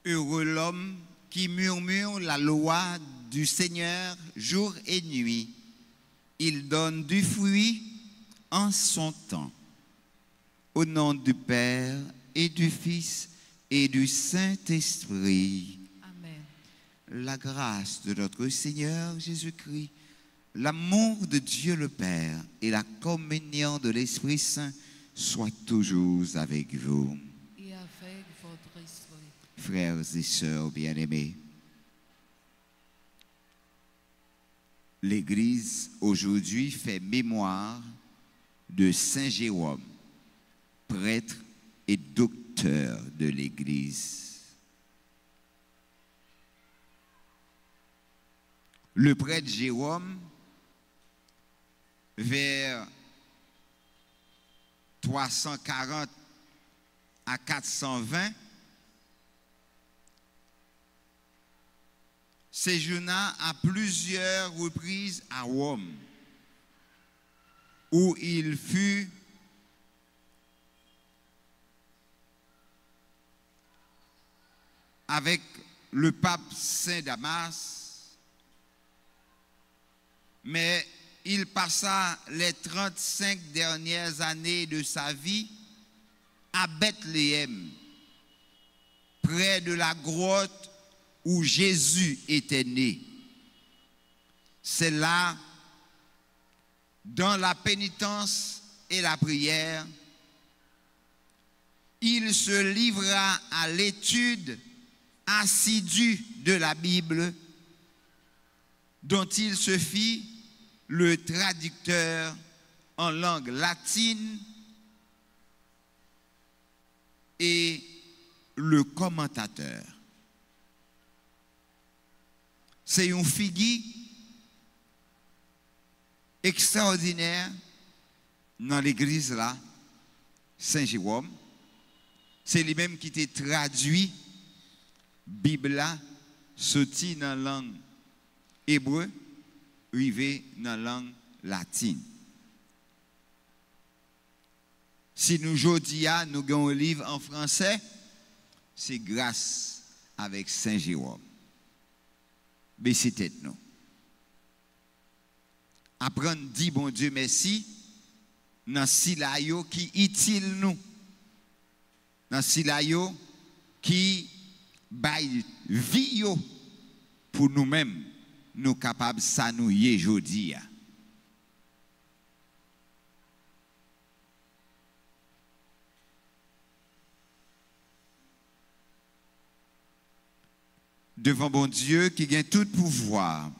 Heureux l'homme qui murmure la loi du Seigneur jour et nuit. Il donne du fruit en son temps. Au nom du Père et du Fils et du Saint-Esprit. Amen. La grâce de notre Seigneur Jésus-Christ, l'amour de Dieu le Père et la communion de l'Esprit Saint soient toujours avec vous. Et avec votre esprit. Frères et sœurs bien-aimés, l'Église aujourd'hui fait mémoire de Saint Jérôme, prêtre et docteur de l'Église. Le prêtre Jérôme, vers 340 à 420, séjourna à plusieurs reprises à Rome, où il fut avec le pape Saint Damas, mais il passa les 35 dernières années de sa vie à Bethléem, près de la grotte où Jésus était né. C'est là, dans la pénitence et la prière, il se livra à l'étude assidue de la Bible, dont il se fit le traducteur en langue latine et le commentateur. C'est une figure extraordinaire dans l'église là, Saint Jérôme. C'est lui-même qui t'a traduit Bible là, sorti dans la langue hébreu, arrivé dans la langue latine. Si nous aujourd'hui nous avons un livre en français, c'est grâce avec Saint Jérôme. Baissez tête nous. Apprendre dit bon Dieu merci dans silayo qui utile nous. Dans silayo qui bail vie pour nous-mêmes nous capables s'annouiller aujourd'hui. Devant bon Dieu qui gagne tout pouvoir.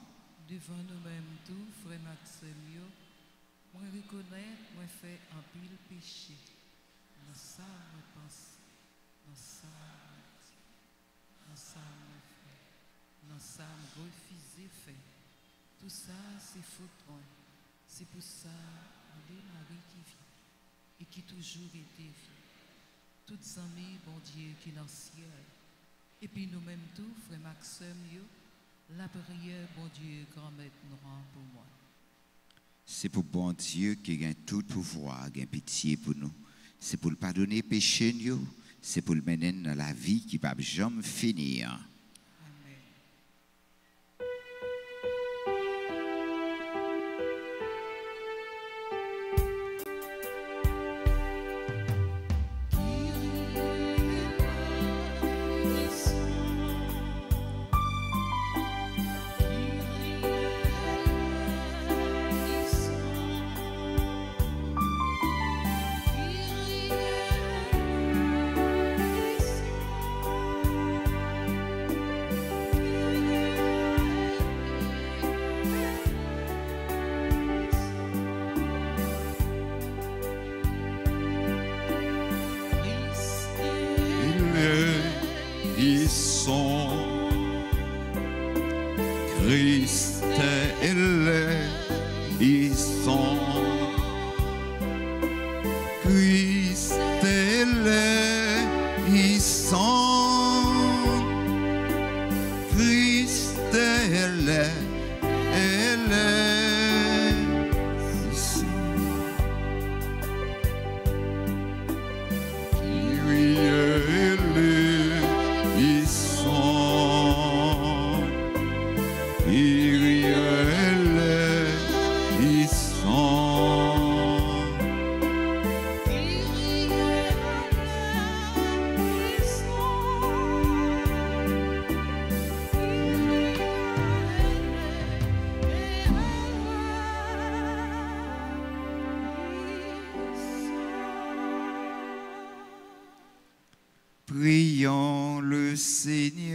Devant nous-mêmes tout, frère Maxime, moi reconnais, moi fait un pile péché. Dans ça, moi pense, dans ça, dans ça, moi fait, dans ça, moi refusé fait. Tout ça, c'est faute. C'est pour ça, on est Marie qui vit et qui toujours été vie. Toutes amies, bon Dieu, qui est dans le ciel. Et puis nous-mêmes tout, frère Maxime, la prière, bon Dieu, grand-maître nous rend pour moi. C'est pour bon Dieu qui gagne tout pouvoir, gagne pitié pour nous. C'est pour le pardonner péché nous, c'est pour le mener dans la vie qui ne va jamais finir. Amen. Christ est ils sont. Christ est ils sont. Christ est ils sont.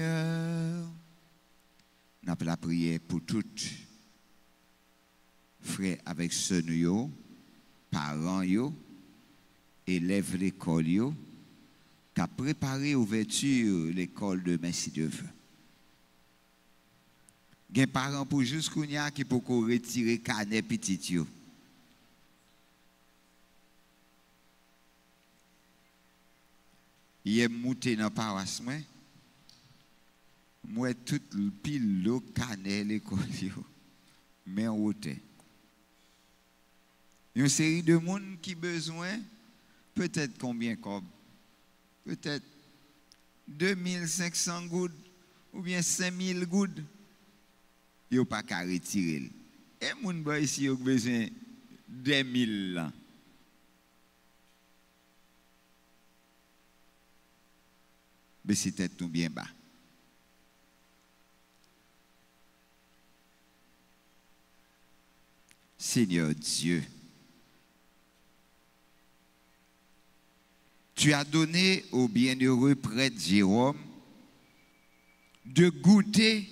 Seigneur. Nous avons la prière pour toutes frères avec sœurs, yo, parents, yo, élèves l'école, yo, qui a préparé l'ouverture de l'école de Merci Dieu veut. Il y a des parents pour jusqu'au nia qui peuvent retirer canet petit yo. Il est monté dans la paroisse, moi, tout le pile, le canet, l'école, mais en route. Il y a une série de monde qui a besoin, peut-être combien comme? Peut-être 2500 gouttes ou bien 5000 gouttes. Il n'y a pas qu'à retirer. Et les gens ici ont besoin de 1000 là. Mais c'était tout bien bas. Seigneur Dieu, tu as donné au bienheureux prêtre Jérôme de goûter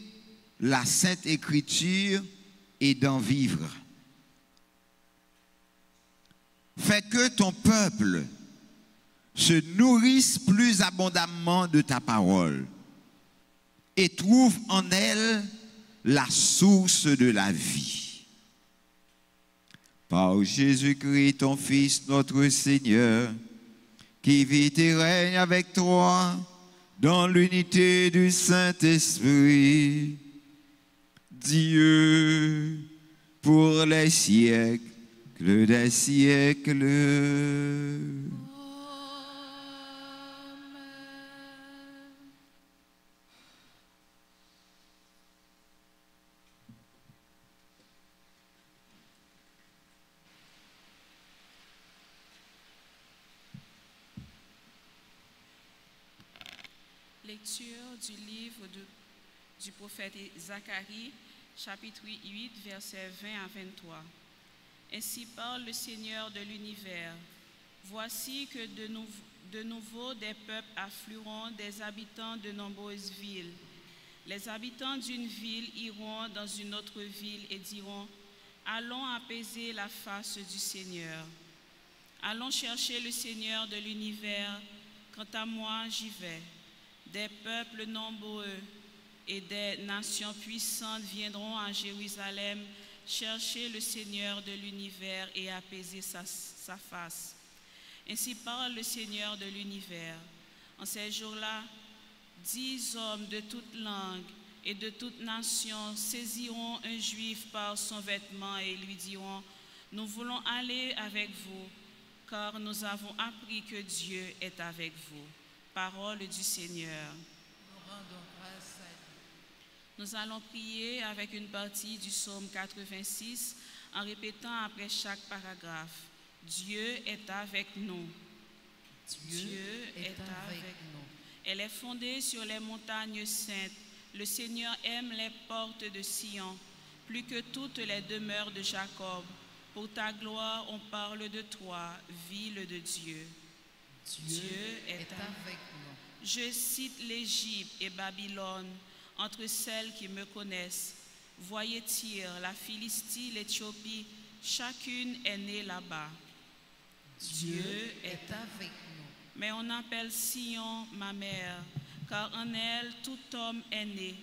la Sainte Écriture et d'en vivre. Fais que ton peuple se nourrisse plus abondamment de ta parole et trouve en elle la source de la vie. Par Jésus-Christ, ton Fils, notre Seigneur, qui vit et règne avec toi dans l'unité du Saint-Esprit, Dieu, pour les siècles des siècles. Lecture du livre du prophète Zacharie, chapitre 8, versets 20 à 23. Ainsi parle le Seigneur de l'univers. Voici que de nouveau des peuples afflueront des habitants de nombreuses villes. Les habitants d'une ville iront dans une autre ville et diront: allons apaiser la face du Seigneur. Allons chercher le Seigneur de l'univers. Quant à moi, j'y vais. Des peuples nombreux et des nations puissantes viendront à Jérusalem chercher le Seigneur de l'univers et apaiser sa face. Ainsi parle le Seigneur de l'univers. En ces jours-là, 10 hommes de toute langue et de toute nation saisiront un juif par son vêtement et lui diront: nous voulons aller avec vous, car nous avons appris que Dieu est avec vous. Parole du Seigneur. Nous rendons grâce à Dieu. Nous allons prier avec une partie du psaume 86 en répétant après chaque paragraphe: Dieu est avec nous. Dieu est avec nous. Elle est fondée sur les montagnes saintes. Le Seigneur aime les portes de Sion, plus que toutes les demeures de Jacob. Pour ta gloire, on parle de toi, ville de Dieu. Dieu est avec nous. Je cite l'Égypte et Babylone entre celles qui me connaissent. Voyez Tyr, la Philistie, l'Éthiopie, chacune est née là-bas. Dieu est avec nous. Mais on appelle Sion ma mère, car en elle tout homme est né.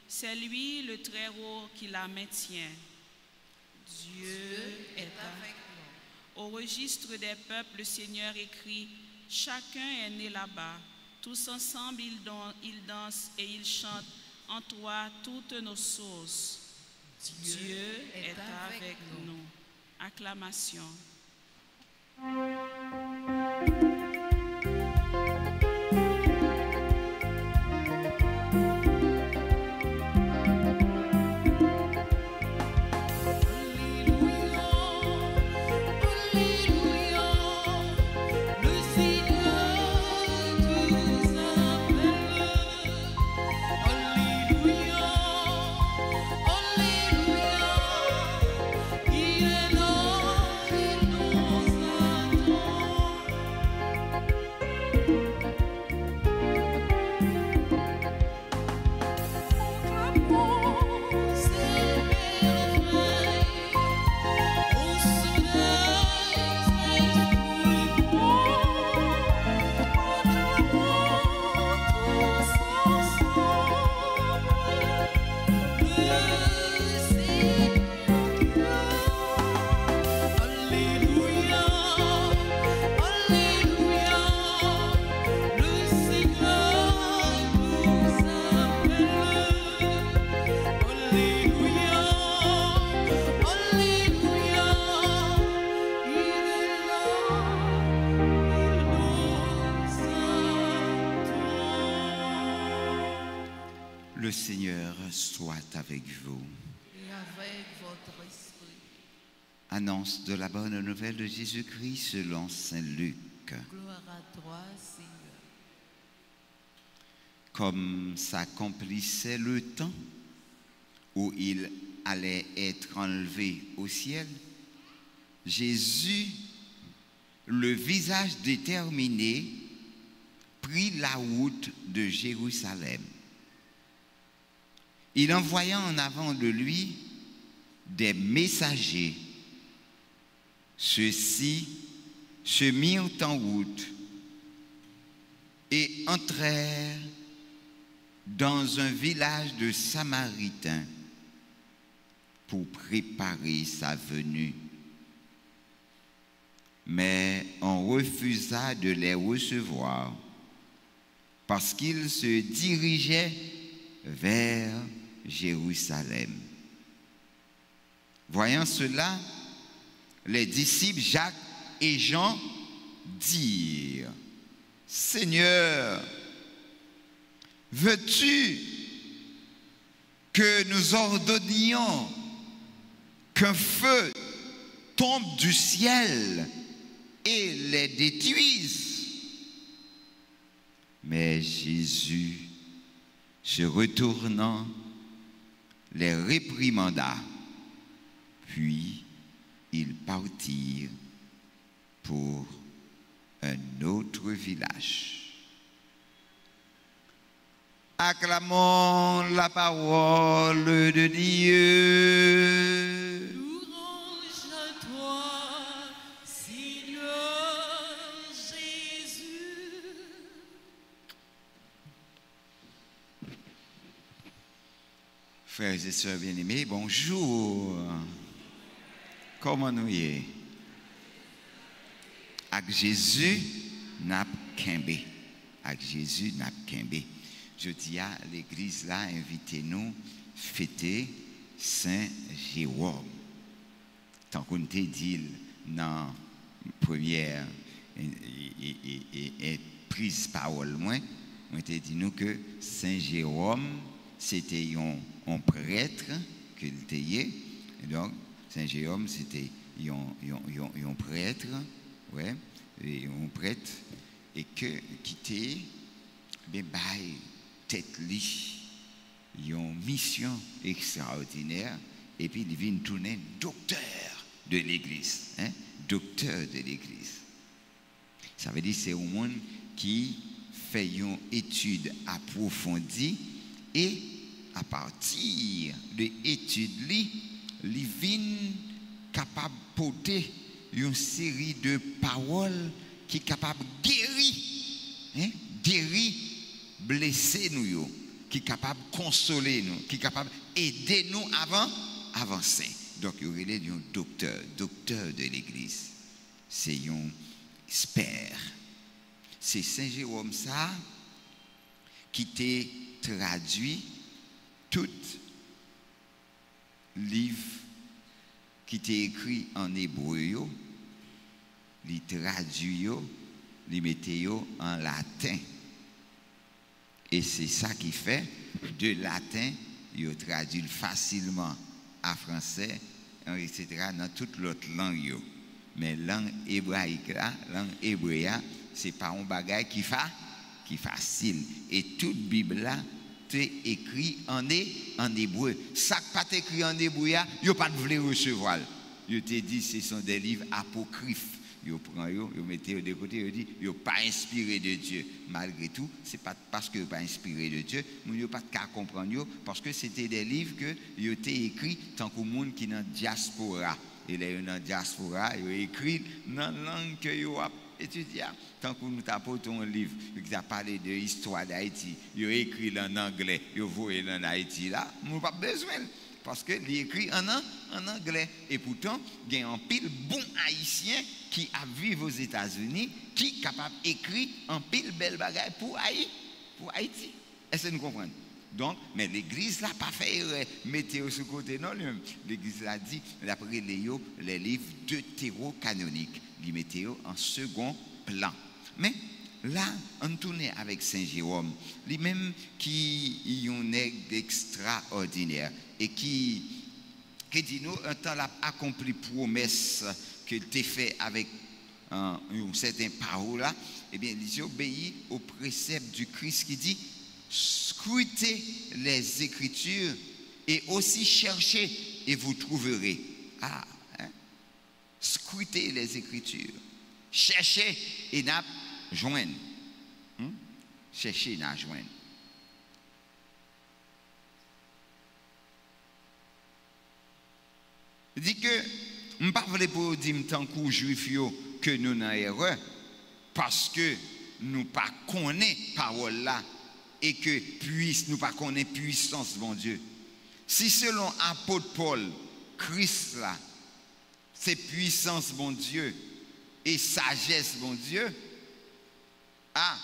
C'est lui le Très-Haut qui la maintient. Dieu est avec nous. Au registre des peuples, le Seigneur écrit: chacun est né là-bas. Tous ensemble, ils dansent et ils chantent en toi toutes nos sources. Dieu est avec nous. Acclamation. Le Seigneur soit avec vous. Et avec votre esprit. Annonce de la bonne nouvelle de Jésus-Christ selon saint Luc. Gloire à toi, Seigneur. Comme s'accomplissait le temps où il allait être enlevé au ciel, Jésus, le visage déterminé, prit la route de Jérusalem. Il envoya en avant de lui des messagers. Ceux-ci se mirent en route et entrèrent dans un village de Samaritains pour préparer sa venue. Mais on refusa de les recevoir parce qu'ils se dirigeaient vers Jérusalem. Voyant cela, les disciples Jacques et Jean dirent: Seigneur, veux-tu que nous ordonnions qu'un feu tombe du ciel et les détruise? Mais Jésus, se retournant, les réprimanda, puis ils partirent pour un autre village. Acclamons la parole de Dieu. Louange à toi, Seigneur Jésus. Frères et sœurs bien-aimés, bonjour. Comment nous y est? Avec Jésus, n'a qu'embe. Avec Jésus, n'a qu'embe. Je dis à l'église là, invitez-nous fêter Saint Jérôme. Tant qu'on t'a dit dans la première prise parole, moi, on t'a dit nous que Saint Jérôme, c'était un prêtre qu'il était. Donc, Saint Jérôme, c'était un prêtre, ouais, et un prêtre, et qui était, ben, tête li, une mission extraordinaire, et puis il vient tourner docteur de l'église, hein, docteur de l'église. Ça veut dire que c'est un monde qui fait une étude approfondie et à partir de l'étude, il vient capable de porter une série de paroles qui sont capables de guérir, hein, guérir, blesser nous, qui est capable de consoler nous, qui est capable d'aider nous avant avancer. Donc, il y a un docteur de l'église. C'est un expert. C'est Saint Jérôme ça qui t'a traduit tout livre qui était écrit en hébreu, il traduit, il mettait en latin. Et c'est ça qui fait, de latin, il traduit facilement à français, etc., dans toute l'autre langue. Mais langue hébraïque, langue hébreu, ce n'est pas un bagage qui est facile. Et toute Bible là, c'est écrit en hébreu. Ça qui pas écrit en hébreu, il n'y pas de voulu recevoir. Je te dis, ce sont des livres apocryphes. Ils prennent, ils mettent de côté, ils disent, ils ne sont pas inspirés de Dieu. Malgré tout, ce n'est pas parce qu'ils ne sont pas inspirés de Dieu, mais ils n'ont pas de cas comprendre, parce que c'était des livres qui ont été écrits tant que le monde qui est dans la diaspora. Et là, dans la diaspora, ils ont écrit dans la langue que ils ont étudié. Tant que nous apportons un livre qui a parlé de l'histoire d'Haïti, ils ont écrit en anglais, ils ont voulu en Haïti là, nous n'avons pas besoin. Parce que l'écrit en anglais. Et pourtant, il y a un pile bon haïtien qui a vécu aux États-Unis, qui est capable d'écrire un pile belle bagaille pour Haïti. Est-ce que nous comprenons? Donc, mais l'église n'a pas fait erreur. Mettez-vous sur le côté, non, l'église a dit, d'après les livres deutéro-canoniques, ils mettez en second plan. Mais là, on tourne avec Saint Jérôme, lui-même qui est un nègre extraordinaire et qui dit nous, un temps l'a accompli promesse que tu fait avec une certaine parole là, eh bien, il obéit au précepte du Christ qui dit scrutez les Écritures et aussi cherchez et vous trouverez. Ah, hein? Scrutez les Écritures, cherchez et n'a joindre. Cherchez et n'a joindre. Il dit que je ne parle pas pour dire tant que juifs que nous n'avons erreur parce que nous ne connaissons pas parole là et que nous ne connaissons pas puissance bon Dieu. Si selon apôtre Paul, Christ là, c'est puissance bon Dieu et sagesse bon Dieu, ah,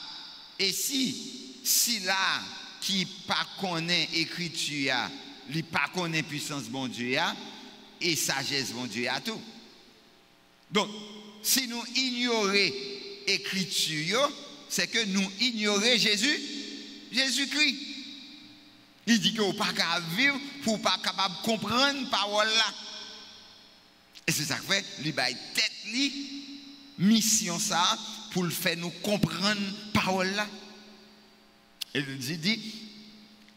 et si là qui pas connaît écriture, il pas connaît puissance bon Dieu et sagesse bon Dieu à tout. Donc, si nous ignorons l'écriture, c'est que nous ignorons Jésus-Christ. Il dit que vous n'êtes pas capable de vivre pour ne pas capable de comprendre la parole là. Et c'est ça que fait, il a tête mission ça pour le faire nous comprendre la parole là. Et il dit,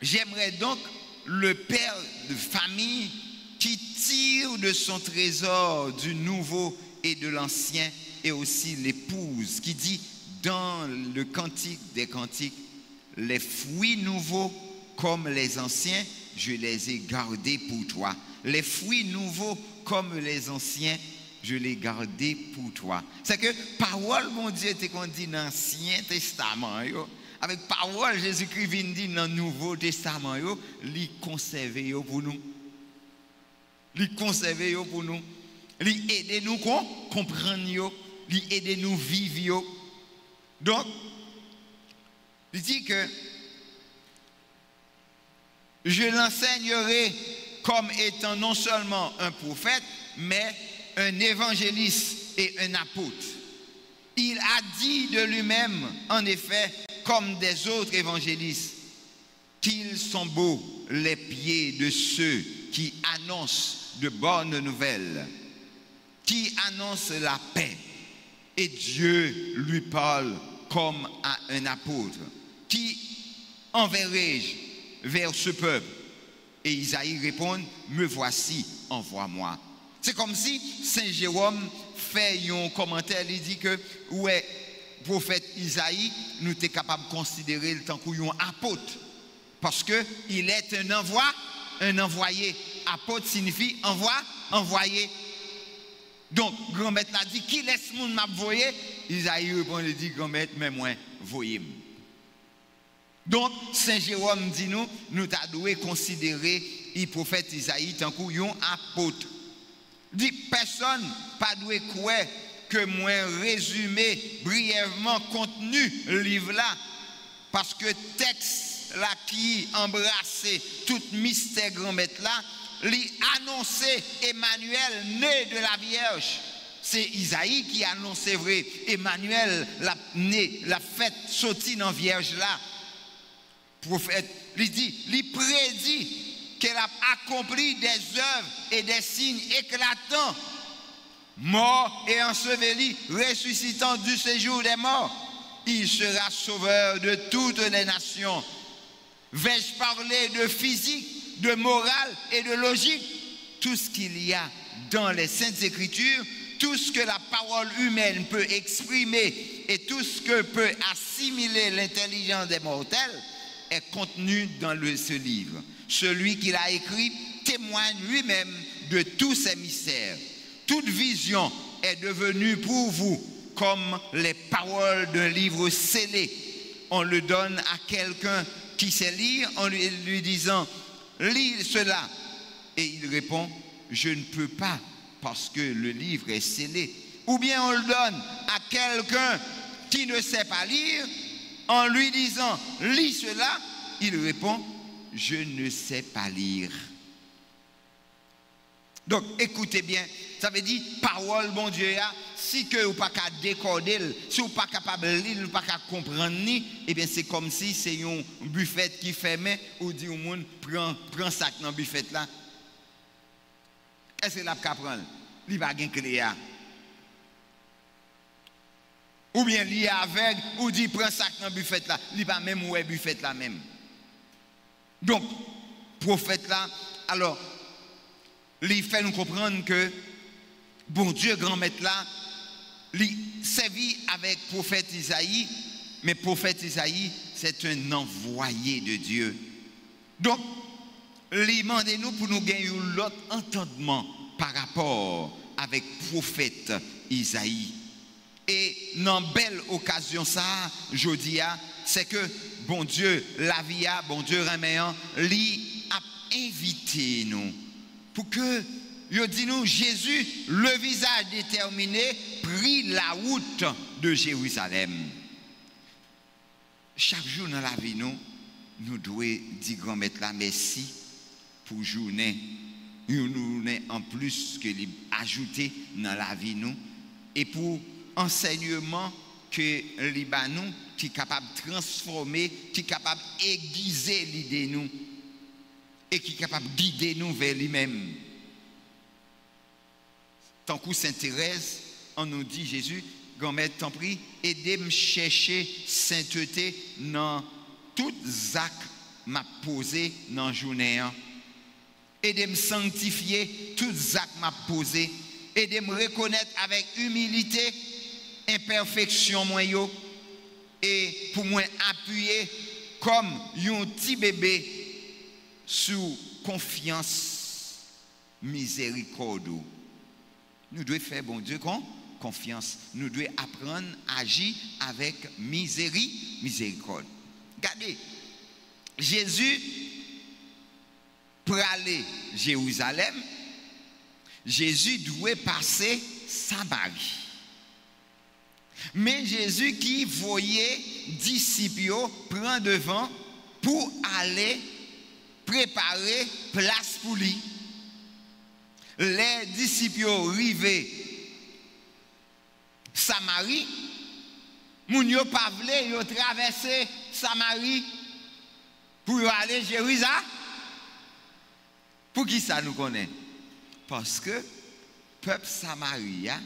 j'aimerais donc le père de famille qui tire de son trésor du nouveau et de l'ancien, et aussi l'épouse qui dit dans le cantique des cantiques, les fruits nouveaux comme les anciens, je les ai gardés pour toi. Les fruits nouveaux comme les anciens, je les ai gardés pour toi. C'est que parole, mon Dieu, était qu'on dit dans l'Ancien Testament, avec parole, Jésus-Christ vient dire dans le Nouveau Testament, il conserve pour nous. Il conserve pour nous. Il aide nous comprendre, il aide nous vivre. Donc, il dit que je l'enseignerai comme étant non seulement un prophète, mais un évangéliste et un apôtre. Il a dit de lui-même, en effet, comme des autres évangélistes, qu'ils sont beaux les pieds de ceux qui annoncent de bonnes nouvelles, qui annoncent la paix. Et Dieu lui parle comme à un apôtre. Qui enverrai-je vers ce peuple? Et Isaïe répond, me voici, envoie-moi. C'est comme si Saint Jérôme fait un commentaire, il dit que, ouais, prophète Isaïe, nous sommes capables de considérer le temps qu'il y a un apôtre. Parce qu'il est un envoyé. Apôtre signifie envoyé. Donc, grand-maître l'a dit, qui laisse mon m'envoyer? Isaïe répond, il dit, grand-maître, mais moi, voyez-moi. Donc, Saint Jérôme dit nous devons considérer le prophète Isaïe tant qu'un apôtre. Dit personne pas doit croire que moi résumer brièvement contenu livre là parce que texte là qui embrassait tout mystère grand-maître là, lui annonçait Emmanuel né de la Vierge. C'est Isaïe qui annonçait vrai Emmanuel la fête sortie dans Vierge là. Prophète, il dit, il prédit qu'elle a accompli des œuvres et des signes éclatants, mort et enseveli, ressuscitant du séjour des morts. Il sera sauveur de toutes les nations. Vais-je parler de physique, de morale et de logique? Tout ce qu'il y a dans les Saintes Écritures, tout ce que la parole humaine peut exprimer et tout ce que peut assimiler l'intelligence des mortels, est contenu dans ce livre. Celui qui l'a écrit témoigne lui-même de tous ces mystères. Toute vision est devenue pour vous comme les paroles d'un livre scellé. On le donne à quelqu'un qui sait lire en lui disant « Lis cela ». Et il répond « Je ne peux pas parce que le livre est scellé ». Ou bien on le donne à quelqu'un qui ne sait pas lire en lui disant « Lis cela », il répond « Je ne sais pas lire ». Donc, écoutez bien, ça veut dire, parole, bon Dieu, si que vous pas qu'à décoder, si vous pas capable de lire, vous pas qu'à comprendre, eh bien, c'est comme si c'est un buffet qui fermait, ou dit au monde, prends sac dans le buffet là. Est-ce que là, vous prendre? Il va gagner clé. Ou bien, il est aveugle, ou dit, prends sac dans le buffet là. Il va même où est buffet là même. Donc, prophète là, alors, il fait nous comprendre que bon Dieu, grand maître là, il servit avec prophète Isaïe, mais prophète Isaïe, c'est un envoyé de Dieu. Donc, il demande nous pour nous gagner l'autre entendement par rapport avec prophète Isaïe. Et dans belle occasion ça, je dis, c'est que bon Dieu, la vie, bon Dieu, reméant, lui a invité nous. Pour que, il dit nous, Jésus, le visage déterminé, prit la route de Jérusalem. Chaque jour dans la vie, nous devons dire grand maître là, merci pour journée. Nous en plus que ajouter dans la vie, nous. Et pour enseignement que nous, qui est capable de transformer, qui est capable d'aiguiser l'idée, nous. Et qui est capable de guider nous vers lui-même. Tant que Sainte Thérèse, on nous dit, Jésus, grand-mère, t'en prie, aidez-moi chercher sainteté dans tout acte m'a posé dans la journée. Aidez-moi sanctifier tout acte m'a posé. Aidez-moi reconnaître avec humilité, imperfection moi yo, et pour moi appuyer comme un petit bébé sous confiance, miséricorde. Nous devons faire, bon Dieu, confiance. Nous devons apprendre à agir avec miséricorde. Regardez, Jésus, pour aller à Jérusalem, Jésus devait passer Samarie. Mais Jésus qui voyait disciples prendre devant pour aller préparer place pour lui. Les disciples arrivés Samarie, moun yo pas vle yo traverser Samarie pour aller à Jérusalem. Pour qui ça nous connaît? Parce que peuple Samaria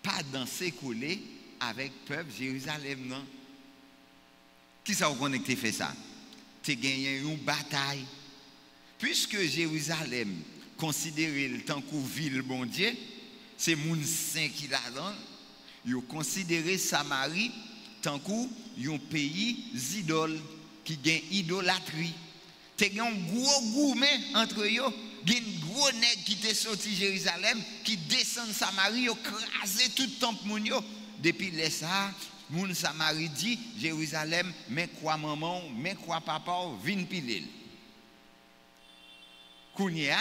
pas dansé collé avec peuple Jérusalem non. Qui ça vous connecté fait ça? Tu gagné une bataille. Puisque Jérusalem considéré le tant que ville bon Dieu, c'est moun saint qui la donne, ils considéré Samarie tant que un pays idole qui gagne idolâtrie. Tu as un gros gourmet entre eux, il y a un gros nègre qui est sorti Jérusalem qui descend Samarie, ils crasé tout le temple moun yo. Depuis les ça, moun Samarie dit Jérusalem, mais quoi maman, mais quoi papa, vin pilel. Kounia,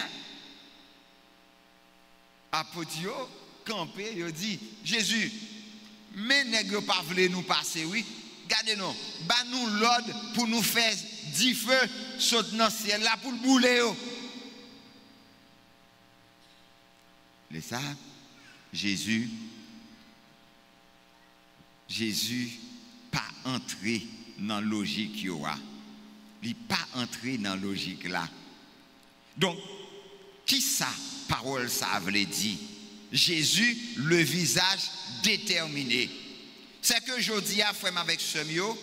apotio, campé, il dit Jésus, mais nègre pas voulu nous passer, oui. Gardez-nous, bah nous l'ordre pour nous faire 10 feux sauter dans le ciel là pour le bouler. C'est ça, Jésus pas entré dans la logique il n'est pas entré dans la logique là. Donc, qui ça, parole ça veut dire? Jésus, le visage déterminé. C'est que je dis à frère avec ce mio,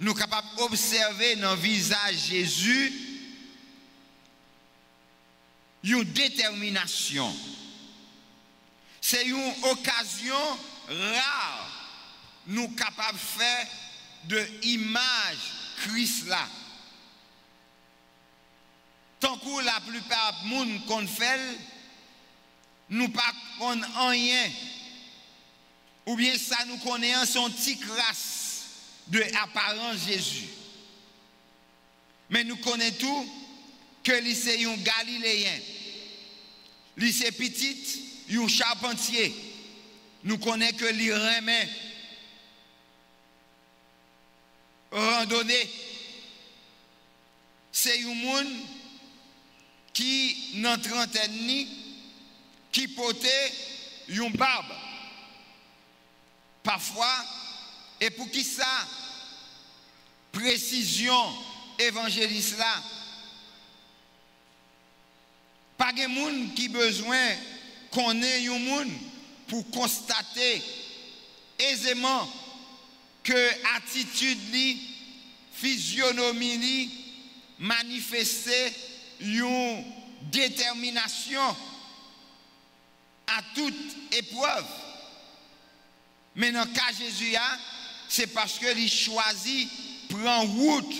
nous sommes capables d'observer dans le visage Jésus une détermination. C'est une occasion rare nous capables de faire de l'image Christ là. Tant que la plupart des gens qu'on fait, nous ne connaissons rien. Ou bien ça nous connaît son petit crasse de l'apparence Jésus. Mais nous connaissons tout que c'est un Galiléen. C'est petit, un charpentier. Nous connaissons que lui remet randonnée. C'est un monde qui, dans la trentaine, qui portait une barbe. Parfois, et pour qui ça? Précision évangéliste là. Pas de monde qui besoin qu'on ait un monde pour constater aisément que attitude li, physionomie li manifestait une détermination à toute épreuve. Mais dans le cas de Jésus, c'est parce qu'il choisit prendre route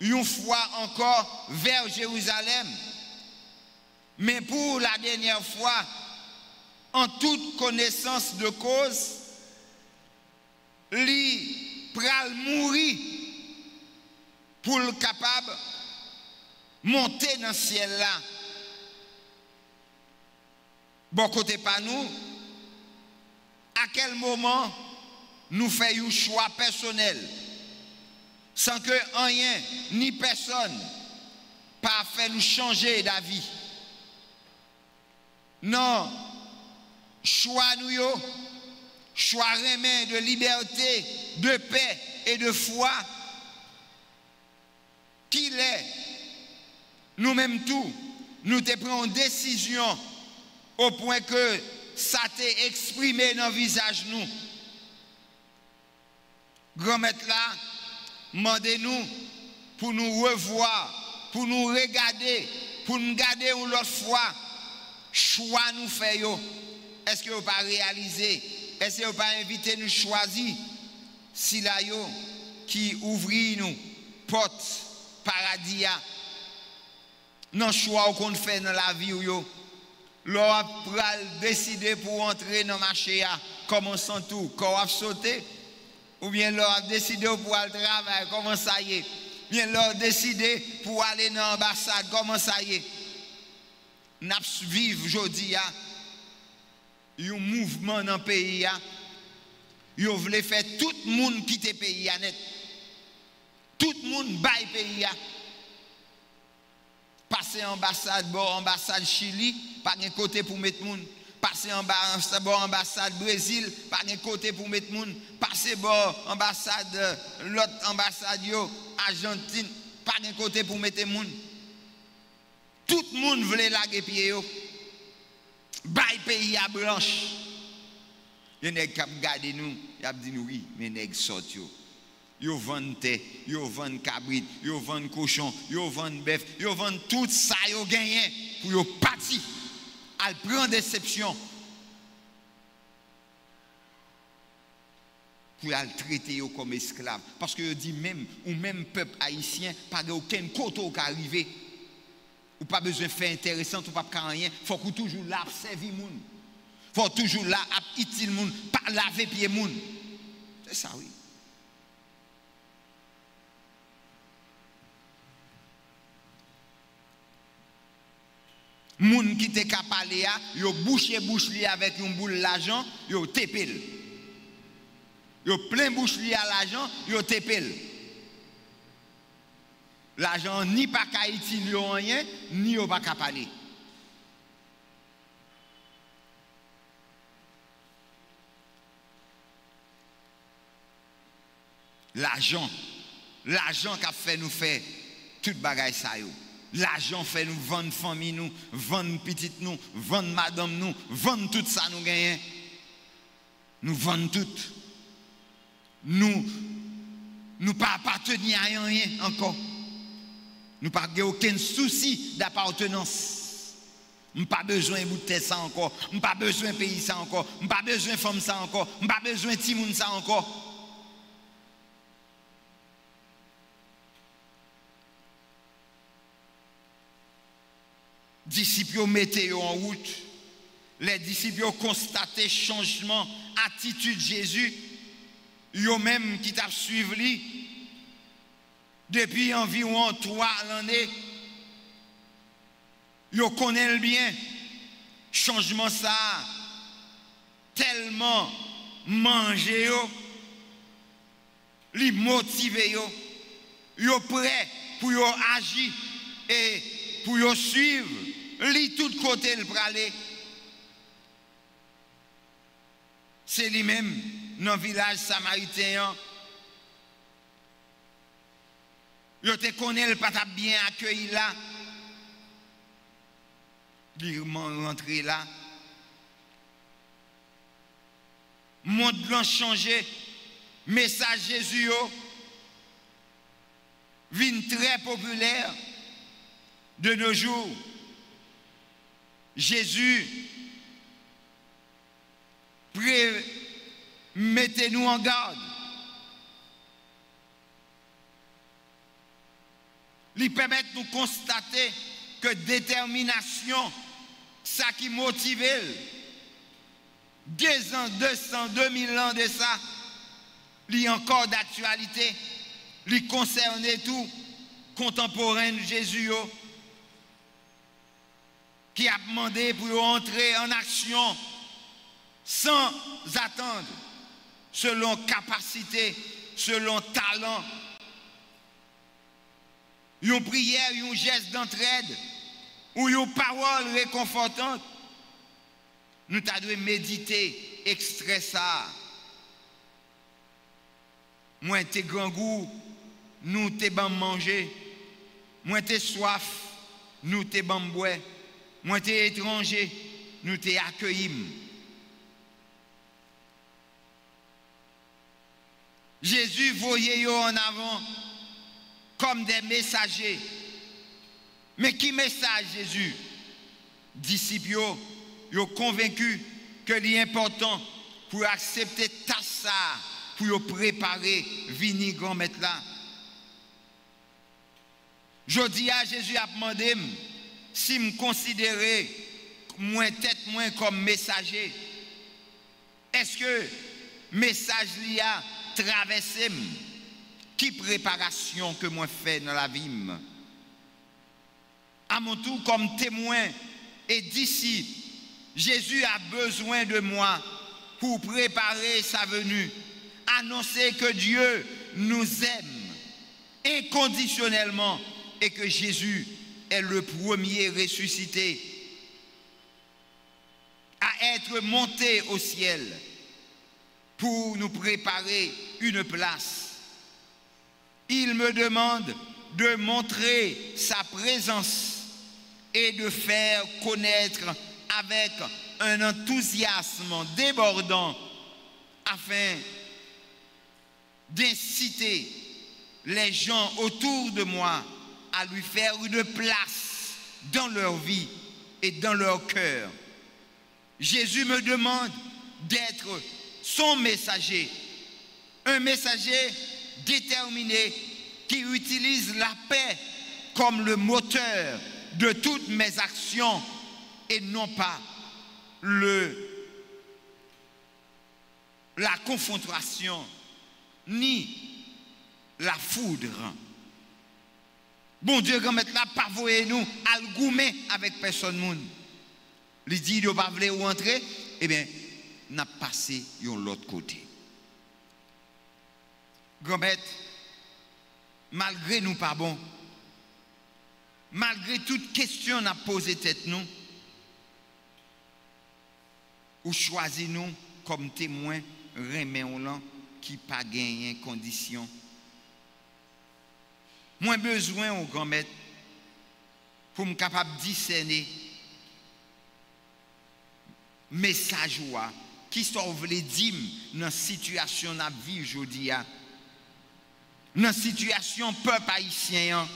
une fois encore vers Jérusalem. Mais pour la dernière fois, en toute connaissance de cause, il pral mourir pour le capable monter dans le ciel là. Bon côté pas nous, à quel moment nous faisons un choix personnel sans que rien ni personne pas fait nous changer d'avis. Non, choix nous yo, choix remet de liberté, de paix et de foi, qu'il est, nous-mêmes tout, nous te prenons une décision au point que ça t'est exprimé dans le visage nous. Grand-maître là, demandez-nous pour nous revoir, pour nous regarder, pour nous garder une autre fois. Choix nous fait yo. Est-ce que vous pas réaliser? Est-ce que vous pas inviter nous choisir? Si là yo qui ouvrit nous porte paradis a. Non choix qu'on fait dans la vie yo. L'on décider pour entrer dans le marché a, comment sont tout, qu'on a sauté, ou bien l'on a décidé pour aller travailler, comment ça y est. Bien l'on a décidé pour aller dans l'ambassade, comment ça y est. Nous vivons aujourd'hui un mouvement dans le pays. Vous voulez faire tout le monde quitter le pays net. Tout le monde baille le pays. Passer ambassade, ambassade Chili, pas de côté pour mettre le monde. Passer ambassade Brésil, pas de côté pour mettre le monde. Passer ambassade, l'autre ambassade Argentine, pas de côté pour mettre le monde. Tout le monde voulait laguer pied. Bail pays à blanche. Les nègres qui regardent nous, ils ont dit oui, mais les nègres sortent. Ils vendent thé, ils vendent cabrit, ils vendent cochon, ils vendent bœuf, ils vendent tout ça, ils gagnent pour partir. Ils prennent déception. Pour les traiter comme esclaves. Parce que dit même, ou même peuple haïtien, pas aucun côté qui arrive. Ou pas besoin de faire intéressant, ou pas de rien. Il faut que toujours là servir les gens. Il faut toujours là utile les gens, pas laver pieds les gens. C'est ça, oui. Les gens qui te capalé, ils ont bouché bouche avec une boule d'argent, ils ont tépé. Ils ont plein bouche à l'argent, ils ont tépé. L'argent ni pas qu'à utiliser rien, ni pas qu'à parler. L'argent qui a fait nous faire toute bagaille ça yo. L'argent fait nous vendre famille nous, vendre petite nous, vendre madame nous, vendre tout ça nous gagnons. Nous vendons tout. Nous pas appartenir à rien encore. Nous n'avons pas aucun souci d'appartenance. Nous n'avons pas besoin de bouter ça encore. Nous n'avons pas besoin de payer ça encore. Nous n'avons pas besoin de femme ça encore. Nous n'avons pas besoin de timoun ça encore. Disciples mettaient en route. Les disciples ont constaté changement, attitude de Jésus. Ils ont même qui t'a suivi depuis environ 3 années. Ils connaissent bien changement ça tellement mangé les motiver ils sont prêts pour agir et pour suivre les tout côté le praler c'est lui-même dans le village samaritain. Je te connais, le pas bien accueilli là. Il rentré là. Monde blanc changé. Message Jésus vient très populaire de nos jours. Jésus, mettez-nous en garde. Il permet de nous constater que détermination, ça qui motive, 200, 200, 2000 ans de ça, il y a encore d'actualité, il concerne tout contemporain de Jésus qui a demandé pour entrer en action sans attendre, selon capacité, selon talent. Une prière, un geste d'entraide, ou une parole réconfortante. Nous devons méditer, extraire ça. Moi, t'es grand goût, nous t'es bon manger. Moi, t'es soif, nous t'es bon boire. Moi, t'es étranger, nous t'es accueillis. Jésus voyait en avant comme des messagers. Mais qui message Jésus? Disciples, ils sont convaincus que l'important pour accepter ta ça, pour préparer, venir grand maître là. Je dis à Jésus a demandé si me considérer moins tête moins comme messager. Est-ce que message li a traversé? Qui préparation que moi fais dans la vie? À mon tour, comme témoin et disciple, Jésus a besoin de moi pour préparer sa venue, annoncer que Dieu nous aime inconditionnellement et que Jésus est le premier ressuscité à être monté au ciel pour nous préparer une place. Il me demande de montrer sa présence et de faire connaître avec un enthousiasme débordant afin d'inciter les gens autour de moi à lui faire une place dans leur vie et dans leur cœur. Jésus me demande d'être son messager, un messager déterminé qui utilise la paix comme le moteur de toutes mes actions et non pas la confrontation ni la foudre. Bon Dieu, quand mettre là, pas nous à le goumer avec personne monde. Il dit, il ne pas voulu rentrer, eh bien, n'a passé de l'autre côté. Grand-mère, malgré nous pas bon, malgré toute question n'a posé tête nous, ou choisi nous comme témoin reméolant qui pas gagné condition. Moins besoin au grand-mère pour me capable discerner message qui sauve les dîmes dans la situation de la vie aujourd'hui. Dans la situation peuple haïtien,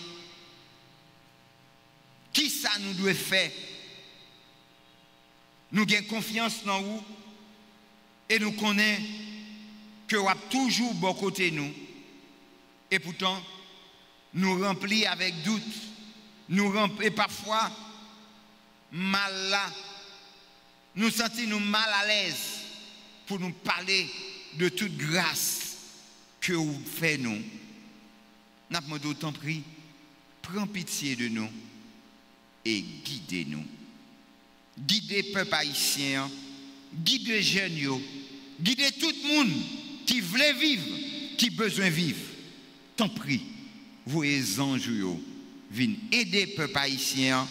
qui ça nous doit faire? Nous avons confiance dans vous et nous connaissons que vous avez toujours bon côté nous. Et pourtant, nous remplis avec doute, nous remplis parfois mal là. Nous sentons nous mal à l'aise pour nous parler de toute grâce que vous faites nous. Nous avons d'autant pris, prends pitié de nous et guidez-nous. Guidez le peuple haïtien, guidez les jeunes, guidez tout le monde qui veut vivre, qui a besoin de vivre. Tant pis, vous les anges, viennent aider le peuple haïtien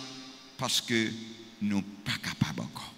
parce que nous ne sommes pas capables encore.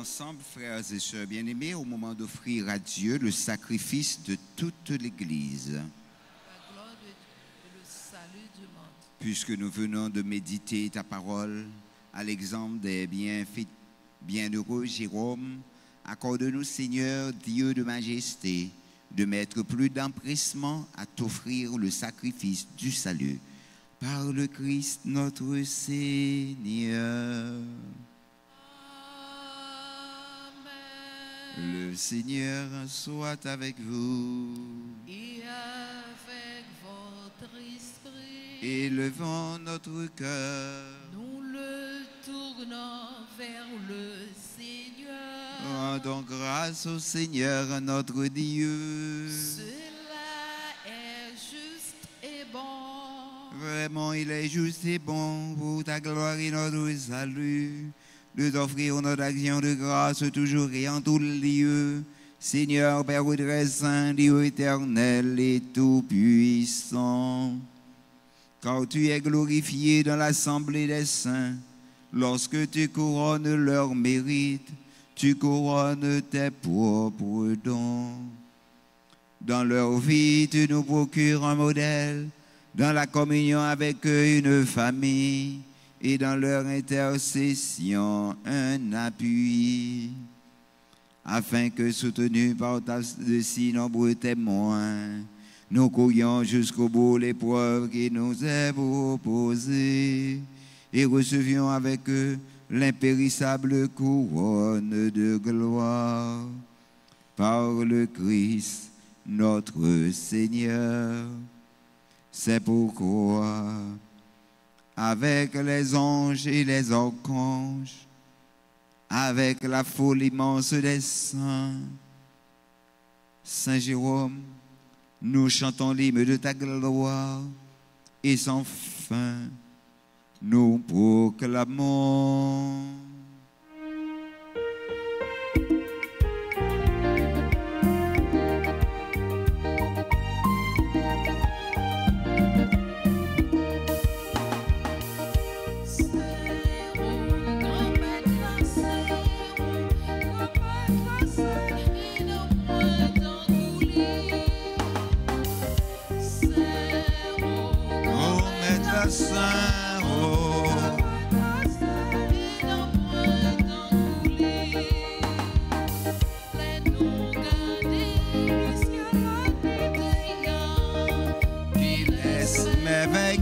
ensemble, frères et sœurs bien-aimés, au moment d'offrir à Dieu le sacrifice de toute l'Église. La gloire de Dieu et le salut du monde. Puisque nous venons de méditer ta parole, à l'exemple des bienheureux Jérôme, accorde-nous, Seigneur, Dieu de majesté, de mettre plus d'empressement à t'offrir le sacrifice du salut. Par le Christ notre Seigneur. Le Seigneur soit avec vous. Et avec votre esprit, Élevons notre cœur. nous le tournons vers le Seigneur. Rendons grâce au Seigneur notre Dieu. Cela est juste et bon. Vraiment, il est juste et bon pour ta gloire et notre salut, de t'offrir notre action de grâce toujours et en tout lieu. Seigneur, Père très saint, Dieu éternel et tout-puissant, car tu es glorifié dans l'assemblée des saints, lorsque tu couronnes leur mérite, tu couronnes tes propres dons. Dans leur vie, tu nous procures un modèle, dans la communion avec eux une famille, et dans leur intercession un appui, afin que, soutenus par de si nombreux témoins, nous courions jusqu'au bout l'épreuve qui nous est proposée, et recevions avec eux l'impérissable couronne de gloire. Par le Christ, notre Seigneur. C'est pourquoi, avec les anges et les archanges, avec la foule immense des saints, Saint Jérôme, nous chantons l'hymne de ta gloire, et sans fin, nous proclamons.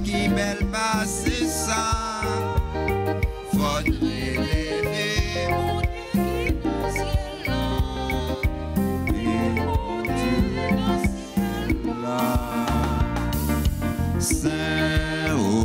Qui belle passe ça, faudrait lever mon Dieu qui dans le ciel là, et mon Dieu dans le ciel là, Saint haut.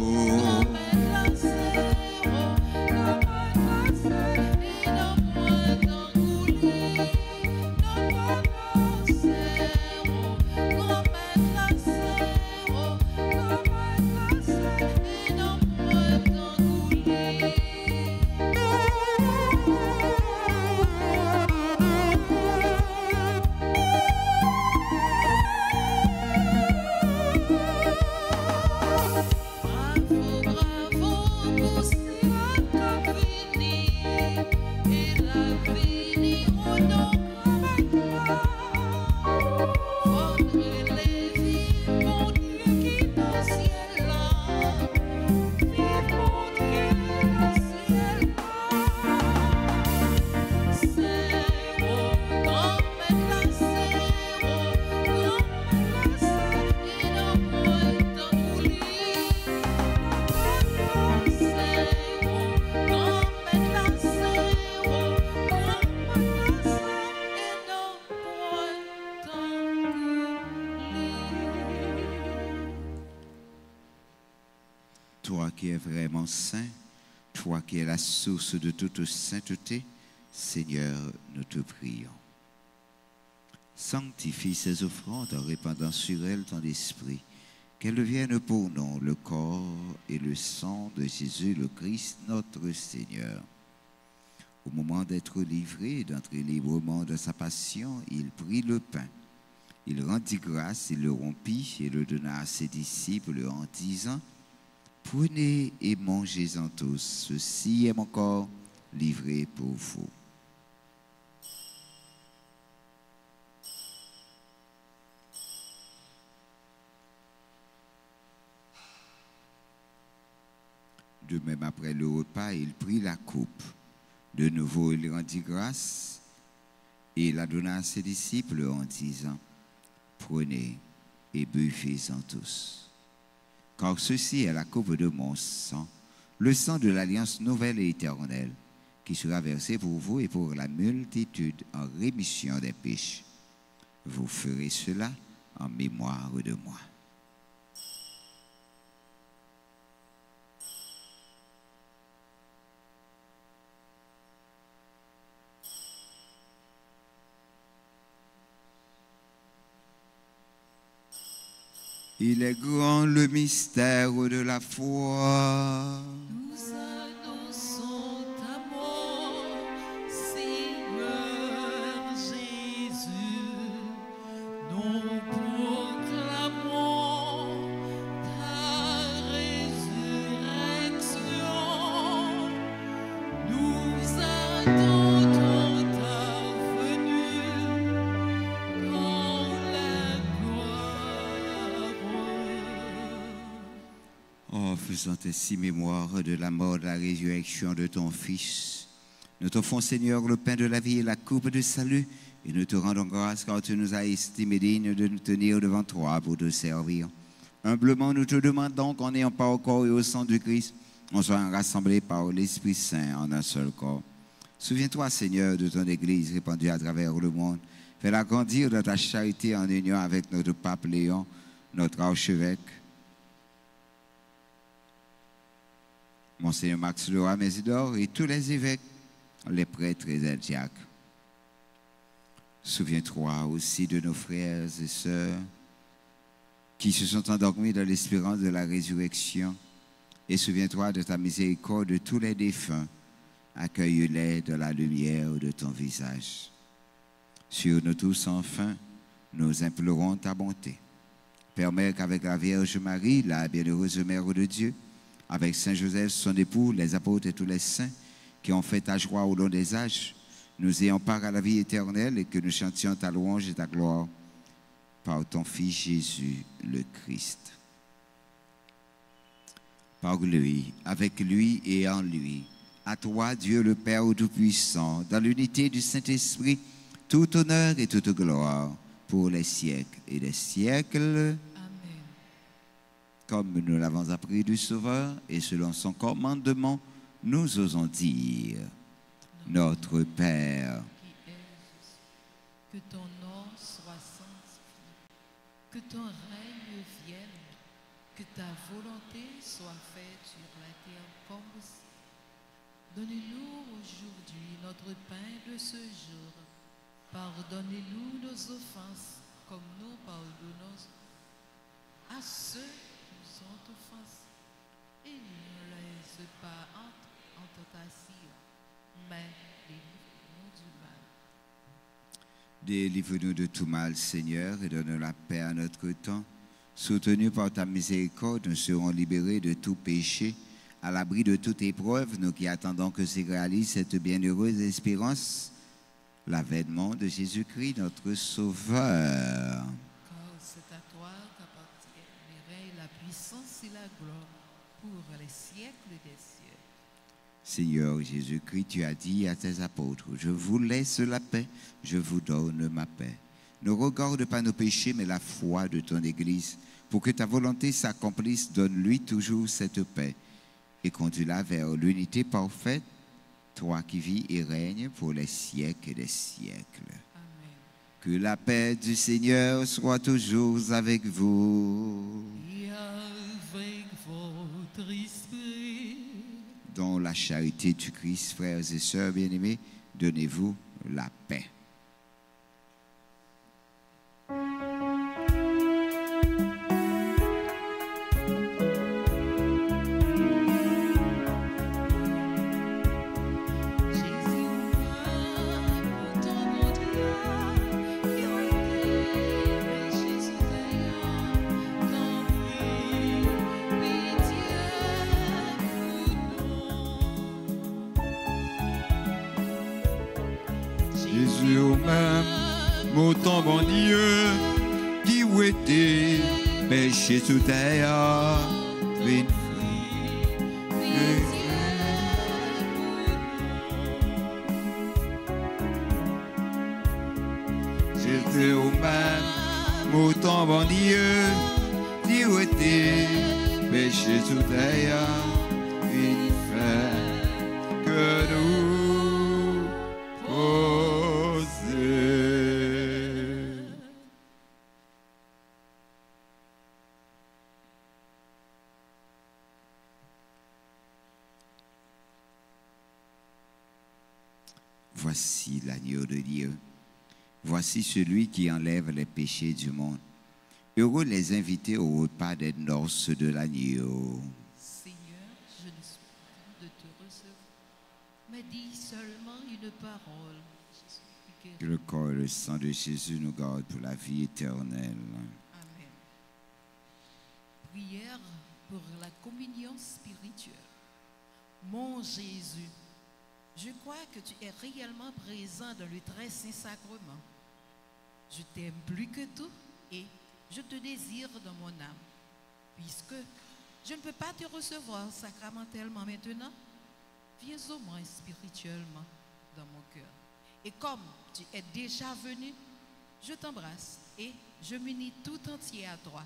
Toi qui es vraiment saint, toi qui es la source de toute sainteté, Seigneur, nous te prions. Sanctifie ces offrandes en répandant sur elles ton esprit, qu'elles deviennent pour nous le corps et le sang de Jésus le Christ, notre Seigneur. Au moment d'être livré et d'entrer librement dans sa passion, il prit le pain. Il rendit grâce, il le rompit et le donna à ses disciples en disant: Prenez et mangez-en tous, ceci est mon corps livré pour vous. De même, après le repas, il prit la coupe. De nouveau, il rendit grâce et la donna à ses disciples en disant, « Prenez et buvez-en tous. Car ceci est la coupe de mon sang, le sang de l'alliance nouvelle et éternelle, qui sera versé pour vous et pour la multitude en rémission des péchés. Vous ferez cela en mémoire de moi. » Il est grand le mystère de la foi. Nous annonçons ta mort, Seigneur Jésus. Nous proclamons ta résurrection. Nous attendons ta venue dans la gloire. En faisant ainsi mémoire de la mort, de la résurrection de ton Fils, nous t'offrons, Seigneur, le pain de la vie et la coupe de salut, et nous te rendons grâce car tu nous as estimés dignes de nous tenir devant toi pour te servir. Humblement, nous te demandons qu'en n'ayant pas au corps et au sang du Christ, on soit rassemblés par l'Esprit Saint en un seul corps. Souviens-toi, Seigneur, de ton Église répandue à travers le monde. Fais-la grandir dans ta charité en union avec notre pape Léon, notre archevêque, Monseigneur Max Leroy Mésidor et tous les évêques, les prêtres et les diacres. Souviens-toi aussi de nos frères et sœurs qui se sont endormis dans l'espérance de la résurrection. Et souviens-toi de ta miséricorde de tous les défunts. Accueille-les dans la lumière de ton visage. Sur nous tous, enfin, nous implorons ta bonté. Permets qu'avec la Vierge Marie, la bienheureuse Mère de Dieu, avec Saint Joseph, son époux, les apôtres et tous les saints qui ont fait ta joie au long des âges, nous ayons part à la vie éternelle et que nous chantions ta louange et ta gloire par ton Fils Jésus, le Christ. Par lui, avec lui et en lui, à toi, Dieu le Père Tout-Puissant, dans l'unité du Saint-Esprit, tout honneur et toute gloire pour les siècles et les siècles. Comme nous l'avons appris du Sauveur et selon son commandement, nous osons dire, Notre Père, Qui es, que ton nom soit sanctifié, que ton règne vienne, que ta volonté soit faite sur la terre comme au ciel. Donne-nous aujourd'hui notre pain de ce jour. Pardonnez-nous nos offenses, comme nous pardonnons à ceux qui nous ont offensés. Et ne nous laisse pas en tentation, mais délivre-nous du mal. délivre-nous de tout mal, Seigneur, et donne la paix à notre temps. Soutenus par ta miséricorde, nous serons libérés de tout péché, à l'abri de toute épreuve, nous qui attendons que se réalise cette bienheureuse espérance, l'avènement de Jésus-Christ, notre Sauveur. Car c'est à toi qu'appartiennent le règne, la puissance et la gloire pour les siècles des siècles. Seigneur Jésus-Christ, tu as dit à tes apôtres, je vous laisse la paix, je vous donne ma paix. Ne regarde pas nos péchés, mais la foi de ton Église. Pour que ta volonté s'accomplisse, donne-lui toujours cette paix et conduis-la vers l'unité parfaite, toi qui vis et règnes pour les siècles des siècles. Amen. Que la paix du Seigneur soit toujours avec vous. Et avec votre esprit, Dans la charité du Christ, frères et sœurs bien-aimés, donnez-vous la paix. Jésus au même, mon temps bon Dieu, qui où était péché sous terre, vite, que au même mouton bon Dieu, dureté, péché sous terre, une fin que nous posons. Voici l'agneau de Dieu. Voici celui qui enlève les péchés du monde. Heureux les invités au repas des noces de l'agneau. Seigneur, je ne suis pas de te recevoir, mais dis seulement une parole. Je suis guéri. Que le corps et le sang de Jésus nous gardent pour la vie éternelle. Amen. Prière pour la communion spirituelle. Mon Jésus, je crois que tu es réellement présent dans le très saint sacrement. Je t'aime plus que tout et je te désire dans mon âme. Puisque je ne peux pas te recevoir sacramentellement maintenant, viens au moins spirituellement dans mon cœur. Et comme tu es déjà venu, je t'embrasse et je m'unis tout entier à toi.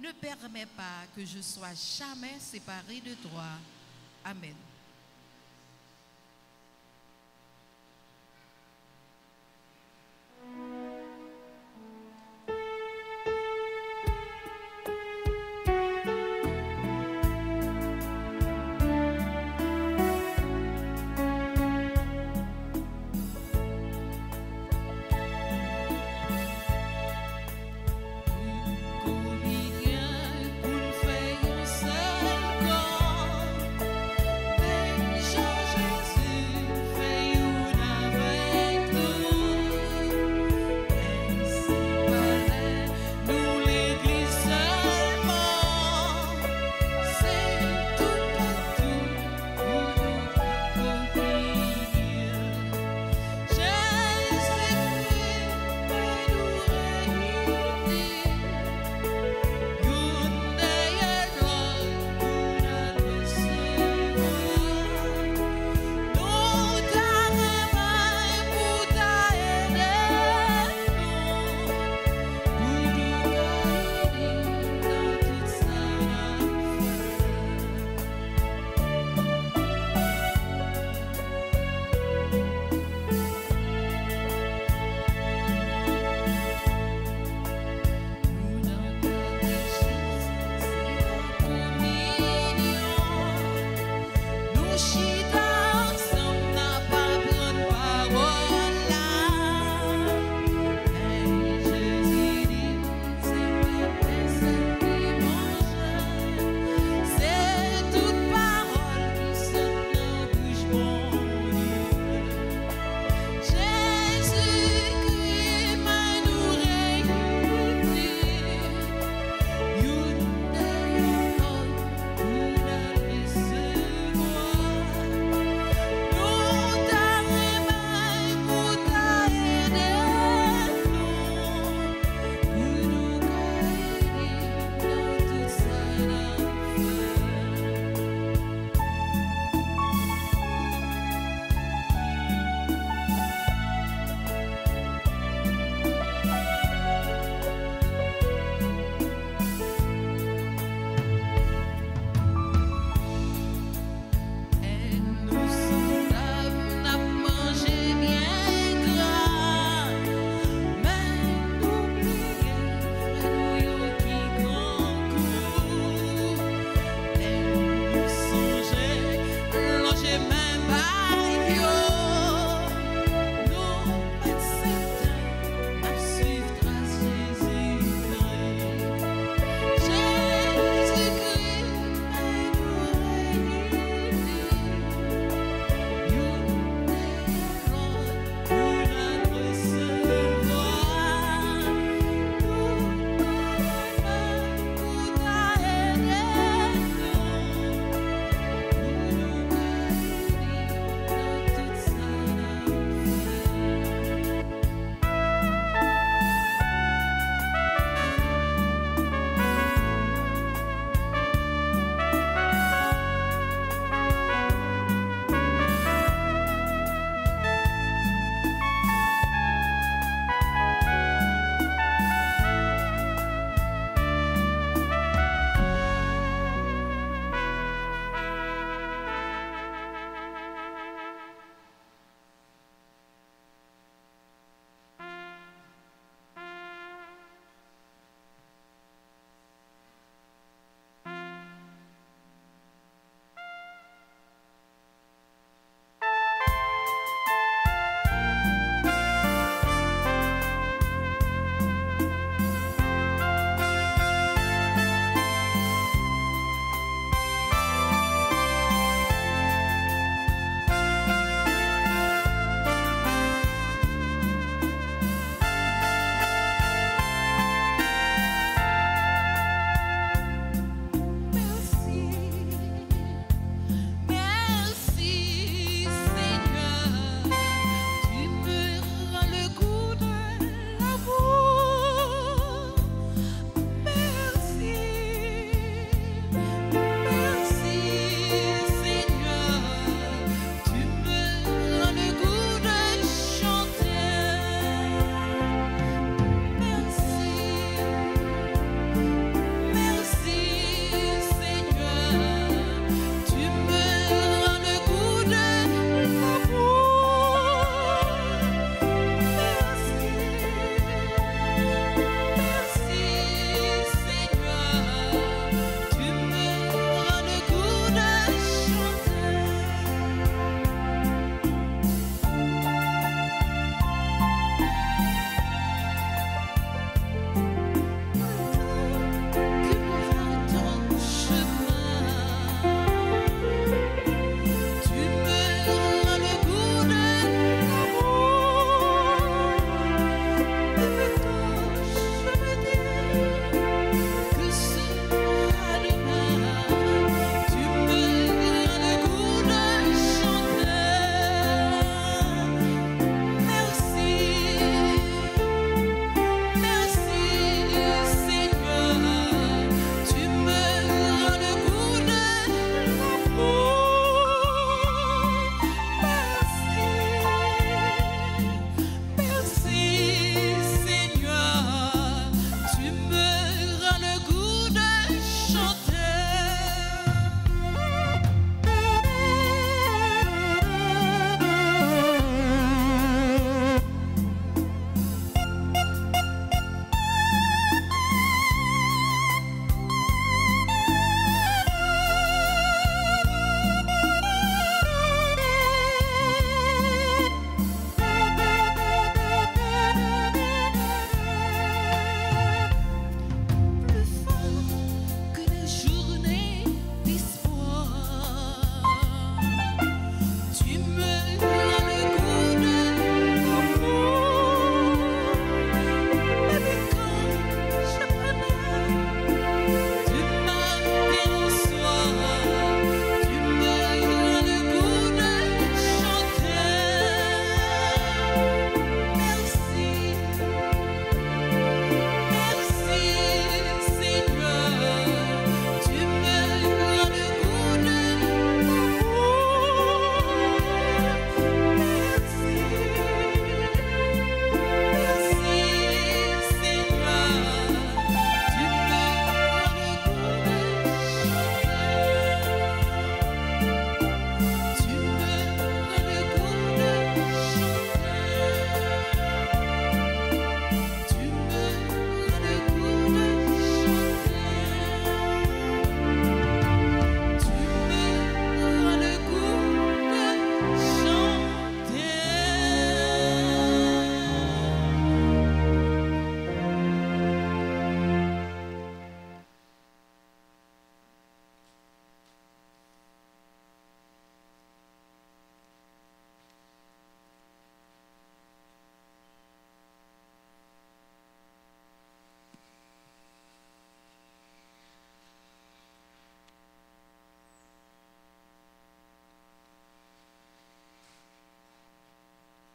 Ne permets pas que je sois jamais séparé de toi. Amen. Pour nous faire un seul corps,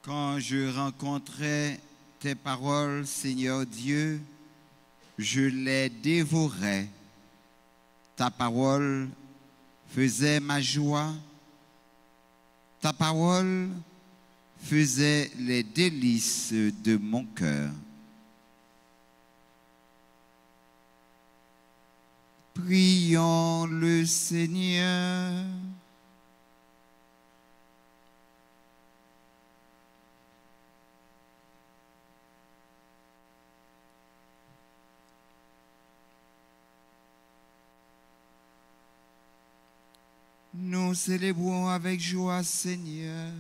Quand je rencontrais tes paroles, Seigneur Dieu, je les dévorais. Ta parole faisait ma joie. Ta parole faisait les délices de mon cœur. Prions le Seigneur. Nous célébrons avec joie, Seigneur,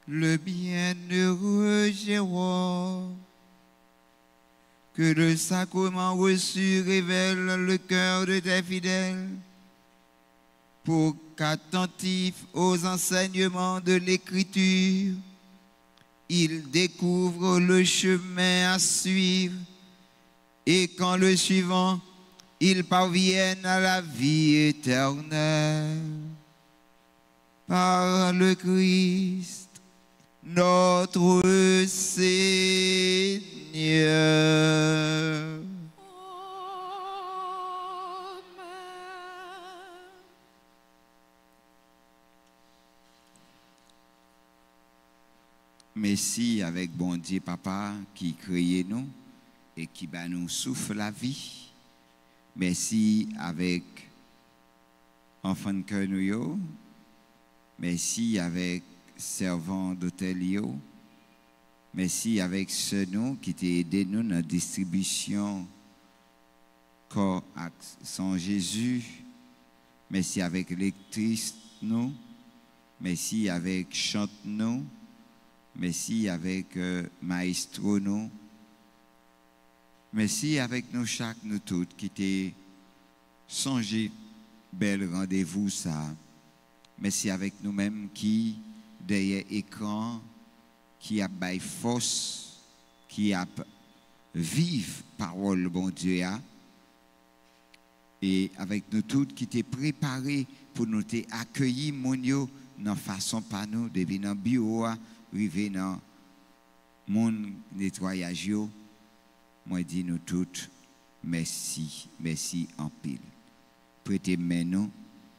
le bienheureux Jérôme. Que le sacrement reçu révèle le cœur de tes fidèles, pour qu'attentifs aux enseignements de l'Écriture, ils découvrent le chemin à suivre et qu'en le suivant, ils parviennent à la vie éternelle. Par le Christ, notre Seigneur. Merci avec bon Dieu Papa qui créait nous et qui nous souffle la vie. Merci avec enfant de cœur nous. Merci avec servant d'hôtel. Merci avec ceux nous qui t'ont aidé nous dans la distribution corps à Saint Jésus. Merci avec lectrice nous. Merci avec chante nous. Merci avec maestro nous. Merci avec nous chaque nous toutes qui t'ai songé bel rendez-vous ça. Merci avec nous-mêmes qui derrière écran qui a bail force qui a vive parole bon Dieu a et avec nous toutes qui t'ai préparé pour nous accueillir monio dans façon pas nous depuis dans bureau arriver dans mon nettoyage yo. Moi dis nous toutes merci en pile. Prêtez main nous,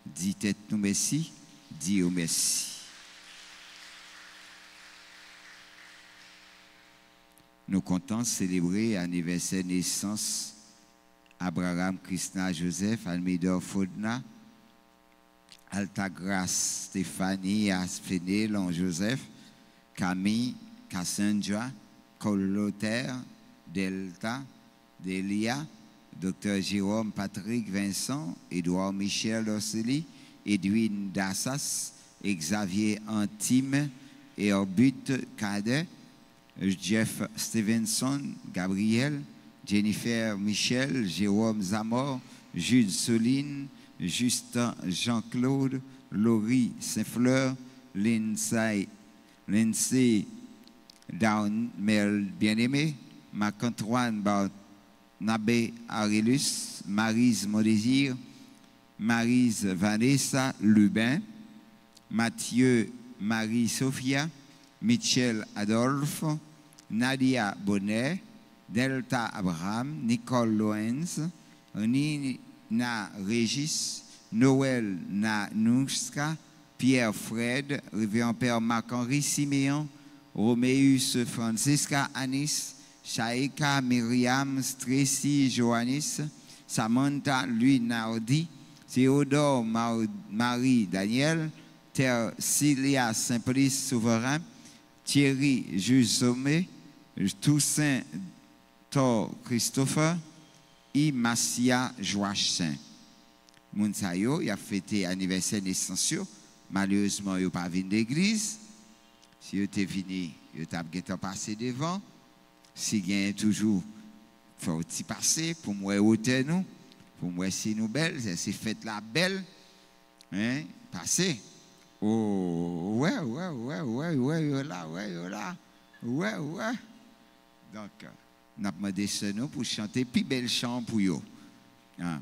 dis tête nous merci, dis au merci. Nous comptons célébrer l'anniversaire de naissance Abraham Krishna Joseph Almidor Fodna Altagrace Stéphanie Asfenelon Joseph Camille Cassandra Coloter Delta Delia Dr Jérôme Patrick Vincent Édouard Michel Orseli Edwin Dassas Xavier Antime et Orbut Cadet Jeff Stevenson, Gabriel, Jennifer Michel, Jérôme Zamor, Jules Soline, Justin Jean-Claude, Laurie Saint-Fleur, Lindsay Downmel Bien-Aimé, Marc-Antoine Barnabé Aurélus, Maryse Mondésir, Maryse Vanessa Lubin, Mathieu Marie-Sophia, Michel Adolphe, Nadia Bonnet, Delta Abraham, Nicole Lorenz, Nina Régis, Noël Nanouska, Pierre Fred, Révérend Père Marc-Henri Siméon, Roméus Francisca Anis, Shaika Myriam Tracy Joannis, Samantha Louis Nardi, Théodore Marie Daniel, Tercilia Simplice Souverain, Thierry Jules Sommet, Toussaint Thor Christopher et Massia Joachim. Mounsayo, il a fêté l'anniversaire de naissance. Malheureusement, il n'a pas venu d'église. Si il était venu, il a passé devant. Si il y a toujours, il faut passer pour moi ôter nous, pour moi si nous belles, c'est fête la belle. Hein? Passer. Oh, ouais, là. Ouais. Donc, nous avons demandé ce nous pour chanter plus belle chant pour eux. Hein?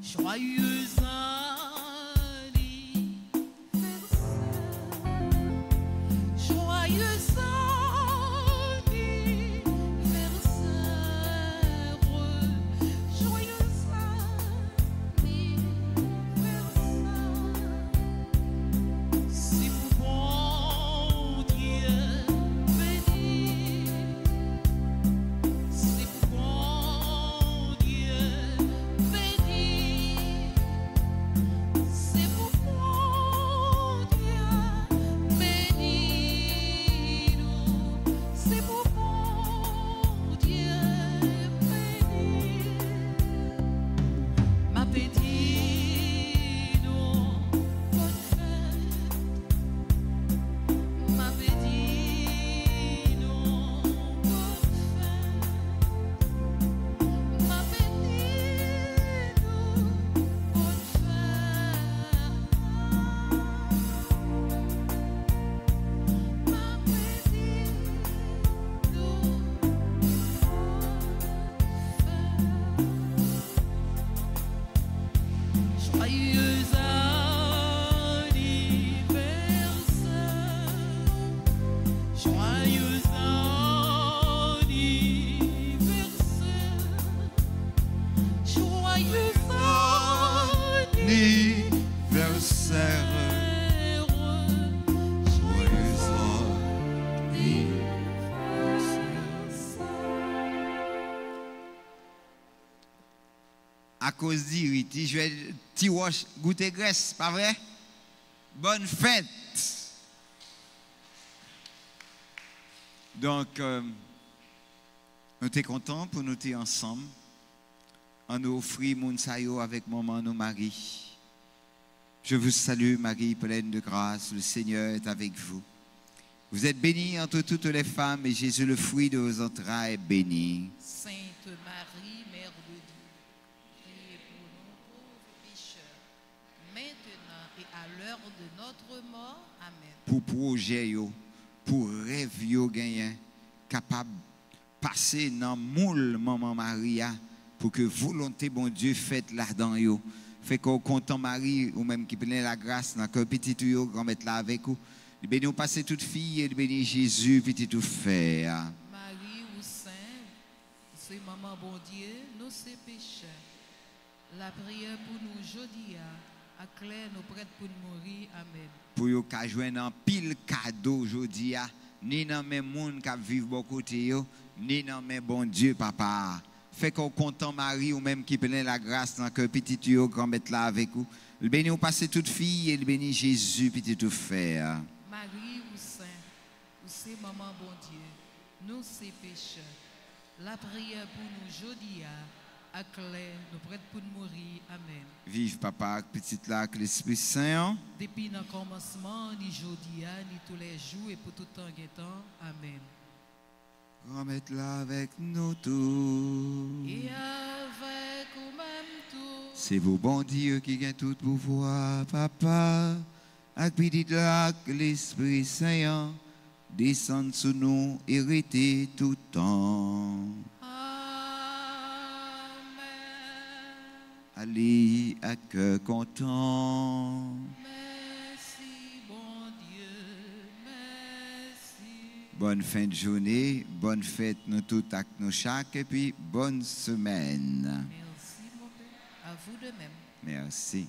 Joyeux anniversaire, joyeux anniversaire, joyeux anniversaire. Si mon bon Dieu béni, si mon bon Dieu béni, c'est pour mon Dieu béni, c'est pour mon Dieu béni, ma petite bonne fête, ma petite bonne fête, ma petite bonne joyeux anniversaire, joyeux anniversaire, joyeux Anniversaire. Joyeux À cause d'Iriti, je vais petit wash goûter graisse, pas vrai? Bonne fête. Donc, nous sommes contents pour nous être ensemble. On nous offre mon sayo avec maman, nos maris. Je vous salue, Marie, pleine de grâce. Le Seigneur est avec vous. Vous êtes bénie entre toutes les femmes, et Jésus, le fruit de vos entrailles, est béni. Sainte Marie, Mère de Dieu, priez pour nous pauvres pécheurs, maintenant et à l'heure de notre mort. Amen. Pour projet, yo, pour rêve, yo, gagné, capable de passer dans le moule, maman Maria, pour que volonté, bon Dieu, faite là-dedans, yo. Fait qu'on content Marie, ou même qui prenait la grâce, dans que petit tuyau, grand mettre là avec vous. Il bénit, passer toute fille, et bénit Jésus, petit tout fait. Marie ou Saint, c'est maman bon Dieu, nous c'est pécheurs. La prière pour nous aujourd'hui, à clair, nous prêtes pour nous mourir. Amen. Pour yo ka joindre un pile cadeau aujourd'hui, ni dans même monde qui vivent beaucoup côté yo, ni dans même bon Dieu papa. Fait qu'on content Marie ou même qui plein la grâce dans que petit tuyau grand mettre là avec vous. Le béni ou passer toute fille et le béni Jésus petit tout faire. Marie ou Saint, ou c'est maman bon Dieu, nous c'est pécheurs. La prière pour nous aujourd'hui, à clair, nous prêtes pour nous mourir. Amen. Vive papa petite là que l'Esprit Saint. Depuis le commencement, ni aujourd'hui, ni tous les jours et pour tout temps et temps. Amen. Remettre là avec nous tous. Et avec vous-même tout. C'est vous bon Dieu qui gagne tout pouvoir papa. Avec petit là que l'Esprit Saint descend sous nous, hériter tout temps. Allez à cœur content. Merci, bon Dieu, merci. Bonne fin de journée, bonne fête nous toutes avec nous chaque et puis bonne semaine. Merci, mon Père. À vous de même. Merci.